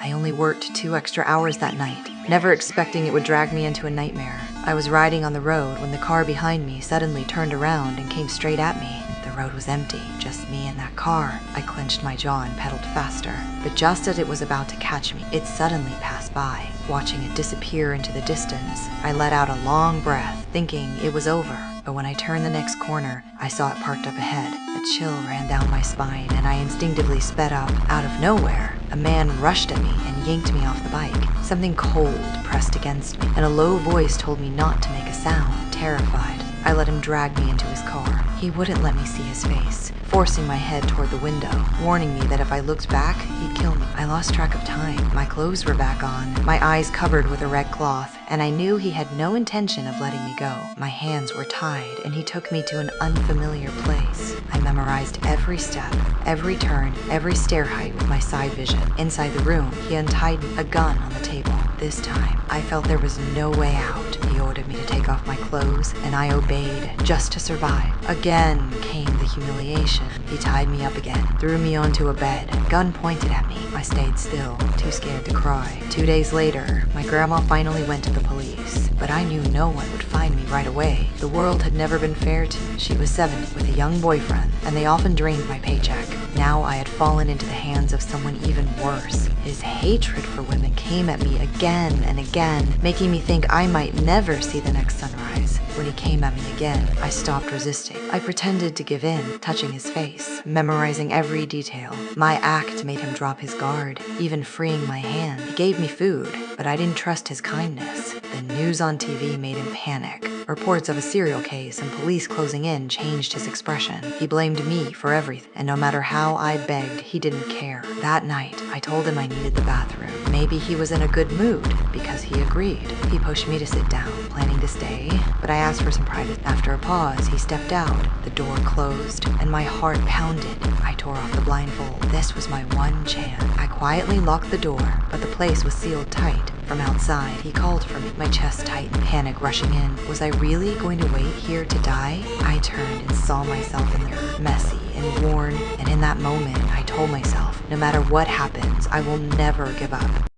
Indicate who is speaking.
Speaker 1: I only worked 2 extra hours that night, never expecting it would drag me into a nightmare. I was riding on the road when the car behind me suddenly turned around and came straight at me. The road was empty, just me and that car. I clenched my jaw and pedaled faster. But just as it was about to catch me, it suddenly passed by. Watching it disappear into the distance, I let out a long breath, thinking it was over. But when I turned the next corner, I saw it parked up ahead. A chill ran down my spine, and I instinctively sped up. Out of nowhere, a man rushed at me and yanked me off the bike. Something cold pressed against me, and a low voice told me not to make a sound. Terrified, I let him drag me into his car. He wouldn't let me see his face, forcing my head toward the window, warning me that if I looked back, he'd kill me. I lost track of time. My clothes were back on, my eyes covered with a red cloth, and I knew he had no intention of letting me go. My hands were tied, and he took me to an unfamiliar place. I memorized every step, every turn, every stair height with my side vision. Inside the room, he untied a gun on the table. This time, I felt there was no way out. He ordered me to take off my clothes, and I obeyed, just to survive. Again came the humiliation. He tied me up again, threw me onto a bed, gun pointed at me. I stayed still, too scared to cry. 2 days later, my grandma finally went to the police, but I knew no one would find me right away. The world had never been fair to me. She was 70 with a young boyfriend, and they often drained my paycheck. Now I had fallen into the hands of someone even worse. His hatred for women came at me again and again, making me think I might never see the next sunrise. When he came at me again, I stopped resisting. I pretended to give in, touching his face, memorizing every detail. My act made him drop his guard, even freeing my hand. He gave me food, but I didn't trust his kindness. The news on TV made him panic. Reports of a serial case and police closing in changed his expression. He blamed me for everything, and no matter how I begged, he didn't care. That night, I told him I needed the bathroom. Maybe he was in a good mood, because he agreed. He pushed me to sit down, planning to stay, but I asked for some privacy. After a pause, he stepped out. The door closed, and my heart pounded. I tore off the blindfold. This was my one chance. I quietly locked the door, but the place was sealed tight. From outside, he called for me, my chest tightened, panic rushing in. Was I really going to wait here to die? I turned and saw myself in the mirror, messy and worn, and in that moment, I told myself, no matter what happens, I will never give up.